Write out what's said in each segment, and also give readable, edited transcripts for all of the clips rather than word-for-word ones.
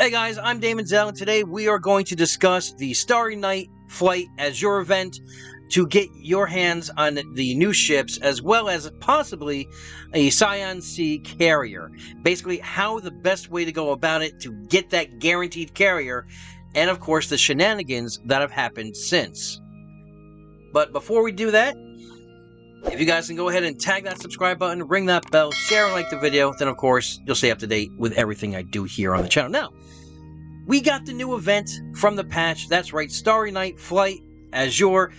Hey guys, I'm Daemonxel, and today we are going to discuss the Starry Night Flight Azure event to get your hands on the new ships, as well as possibly a Cyansea Carrier. Basically, how the best way to go about it to get that guaranteed carrier, and of course the shenanigans that have happened since. But before we do that, if you guys can go ahead and tag that subscribe button, ring that bell, share and like the video, then of course you'll stay up to date with everything I do here on the channel. Now, we got the new event from the patch. That's right, Starry Night Flight Azure.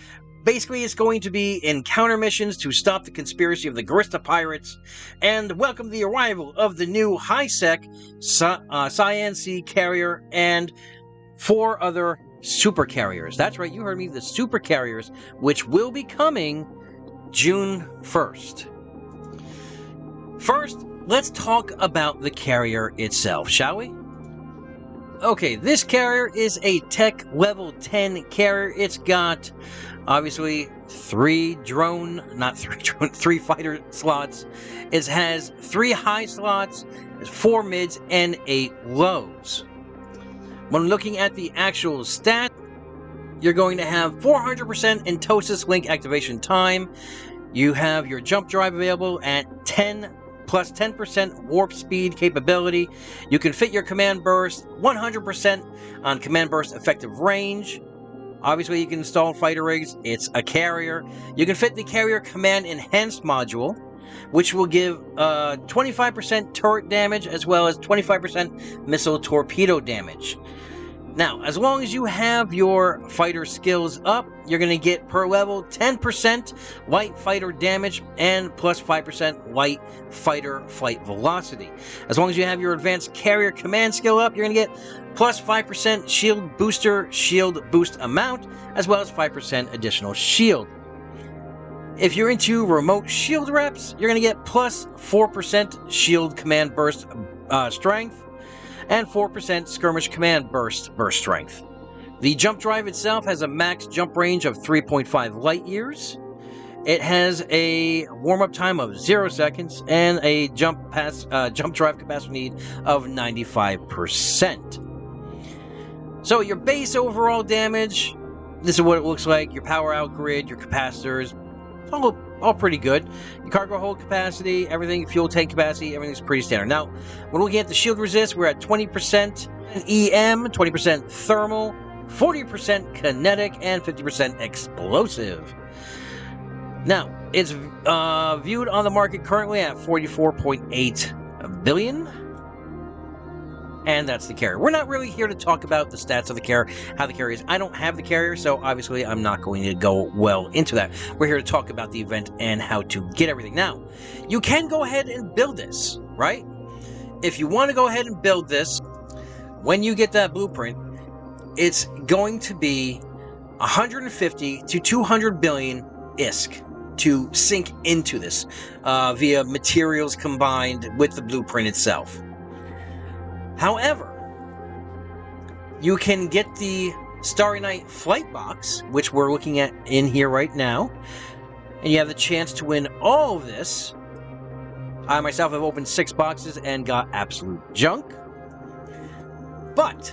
Basically, it's going to be encounter missions to stop the conspiracy of the Garista pirates and welcome the arrival of the new high-sec Cyansea Carrier and 4 other super carriers. That's right, you heard me, the super carriers, which will be coming June 1st. First, let's talk about the carrier itself, shall we? Okay, this carrier is a tech level 10 carrier. It's got, obviously, 3 fighter slots. It has 3 high slots, 4 mids, and 8 lows. When looking at the actual stat, you're going to have 400% Entosis Link activation time. You have your jump drive available at 10 plus 10% warp speed capability. You can fit your command burst 100% on command burst effective range. Obviously, you can install fighter rigs. It's a carrier. You can fit the carrier command enhanced module, which will give 25% turret damage as well as 25% missile torpedo damage. Now, as long as you have your fighter skills up, you're going to get per level 10% light fighter damage and plus 5% light fighter flight velocity. As long as you have your advanced carrier command skill up, you're going to get plus 5% shield boost amount, as well as 5% additional shield. If you're into remote shield reps, you're going to get plus 4% shield command burst strength, and 4% skirmish command burst strength. The jump drive itself has a max jump range of 3.5 light years. It has a warm-up time of 0 seconds and a jump drive capacity need of 95%. So your base overall damage, this is what it looks like. Your power out grid, your capacitors, all pretty good. Your cargo hold capacity, everything, fuel tank capacity, everything's pretty standard. Now, when looking at the shield resist, we're at 20% EM, 20% thermal, 40% kinetic, and 50% explosive. Now, it's viewed on the market currently at 44.8 billion. And that's the carrier. We're not really here to talk about the stats of the carrier, how the carrier is. I don't have the carrier, so obviously I'm not going to go well into that. We're here to talk about the event and how to get everything. Now, you can go ahead and build this, right? If you want to go ahead and build this, when you get that blueprint, it's going to be 150 to 200 billion ISK to sink into this via materials combined with the blueprint itself. However, you can get the Starry Night Flight Box, which we're looking at in here right now, and you have the chance to win all of this. I myself have opened 6 boxes and got absolute junk. But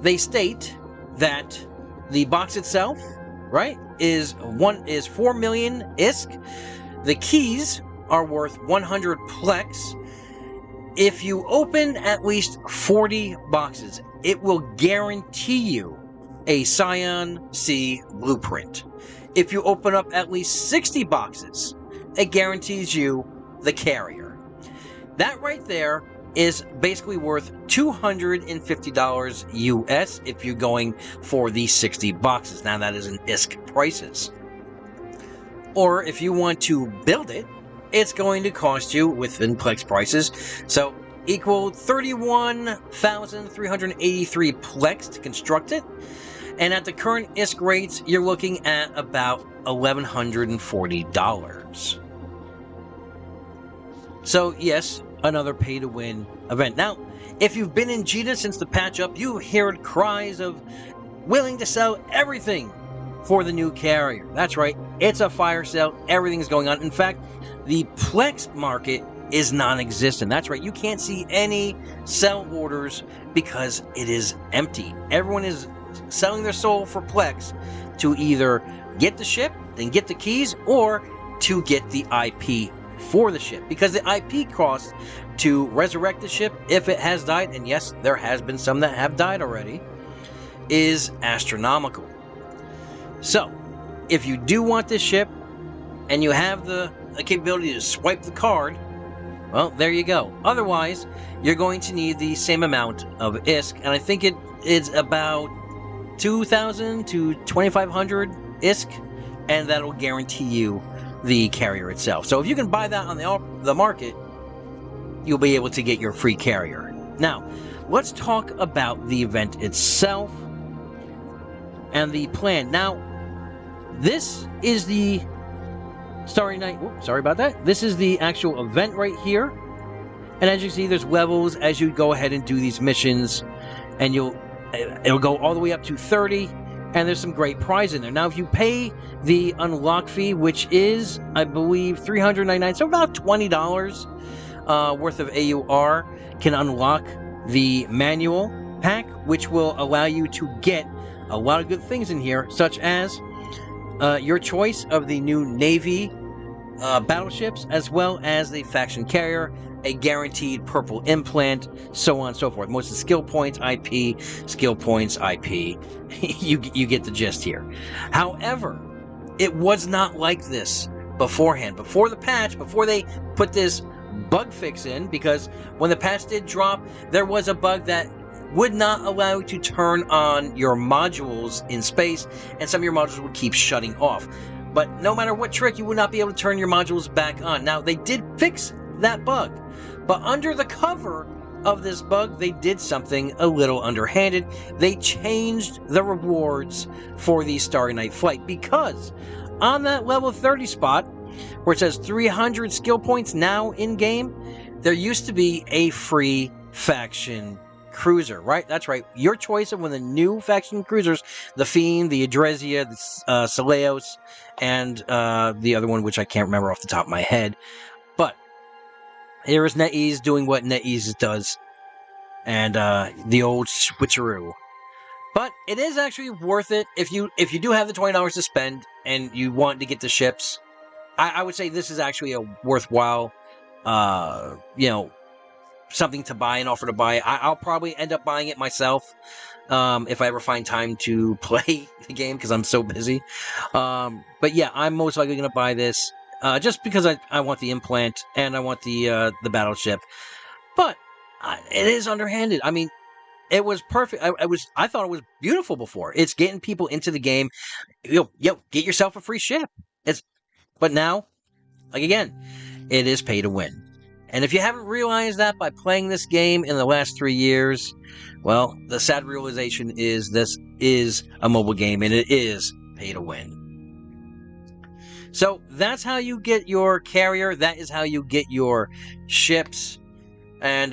they state that the box itself, right, is 4 million ISK. The keys are worth 100 plex. If you open at least 40 boxes, it will guarantee you a Cyansea blueprint. If you open up at least 60 boxes, it guarantees you the carrier. That right there is basically worth $250 US if you're going for the 60 boxes. Now that is in ISK prices. Or if you want to build it, it's going to cost you, within Plex prices, so equal 31,383 Plex to construct it. And at the current ISK rates, you're looking at about $1,140. So yes, another pay-to-win event. Now, if you've been in Jita since the patch up, you've heard cries of willing to sell everything for the new carrier. That's right, it's a fire sale. Everything's going on. In fact, the Plex market is non-existent. That's right, you can't see any sell orders because it is empty. Everyone is selling their soul for Plex to either get the ship and get the keys, or to get the IP for the ship, because the IP cost to resurrect the ship if it has died, and yes, there has been some that have died already, is astronomical. So if you do want this ship and you have the capability to swipe the card, well, there you go. Otherwise, you're going to need the same amount of ISK, and I think it is about 2,000 to 2,500 ISK, and that'll guarantee you the carrier itself. So if you can buy that on the market, you'll be able to get your free carrier. Now, let's talk about the event itself and the plan. Now, this is the Starry Night. Oops, sorry about that. This is the actual event right here. And as you can see, there's levels as you go ahead and do these missions, and it'll go all the way up to 30. And there's some great prize in there. Now, if you pay the unlock fee, which is, I believe, $399, so about $20 worth of AUR, can unlock the manual pack, which will allow you to get a lot of good things in here, such as your choice of the new Navy battleships, as well as the faction carrier, a guaranteed purple implant, so on and so forth. Most of the skill points, IP, skill points, IP. you get the gist here. However, it was not like this beforehand. Before the patch, before they put this bug fix in, because when the patch did drop, there was a bug that would not allow you to turn on your modules in space, and some of your modules would keep shutting off. But no matter what trick, you would not be able to turn your modules back on. Now, they did fix that bug, but under the cover of this bug, they did something a little underhanded. They changed the rewards for the Starry Night flight, because on that level 30 spot, where it says 300 skill points now in-game, there used to be a free faction cruiser, right? That's right. Your choice of one of the new faction cruisers, the Fiend, the Adresia, the Saleos, and the other one, which I can't remember off the top of my head. But here is NetEase doing what NetEase does, and the old switcheroo. But it is actually worth it if you do have the $20 to spend and you want to get the ships. I would say this is actually a worthwhile, something to buy and offer to buy. I'll probably end up buying it myself if I ever find time to play the game, because I'm so busy. But yeah, I'm most likely going to buy this just because I want the implant and I want the battleship. But it is underhanded. I mean, it was perfect. I thought it was beautiful before. It's getting people into the game. Yo, get yourself a free ship. But now, like again, it is pay to win. And if you haven't realized that by playing this game in the last 3 years, well, the sad realization is this is a mobile game and it is pay to win. So that's how you get your carrier. That is how you get your ships. And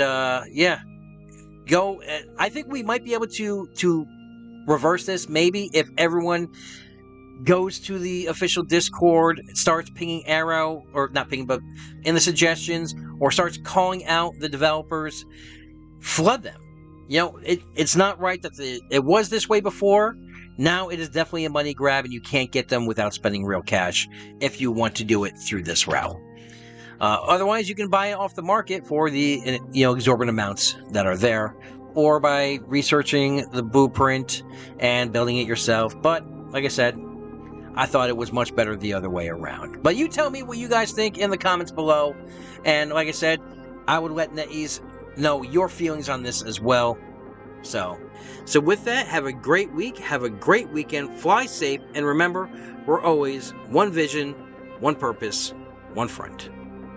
yeah, go. I think we might be able to reverse this maybe if everyone goes to the official Discord, starts pinging Arrow, or not pinging, but in the suggestions, or starts calling out the developers, flood them. You know, it's not right that it was this way before. Now it is definitely a money grab, and you can't get them without spending real cash if you want to do it through this route. Otherwise, you can buy it off the market for the exorbitant amounts that are there, or by researching the blueprint and building it yourself. But like I said, I thought it was much better the other way around. But you tell me what you guys think in the comments below. And like I said, I would let NetEase know your feelings on this as well. So with that, have a great week. Have a great weekend. Fly safe. And remember, we're always one vision, one purpose, one front.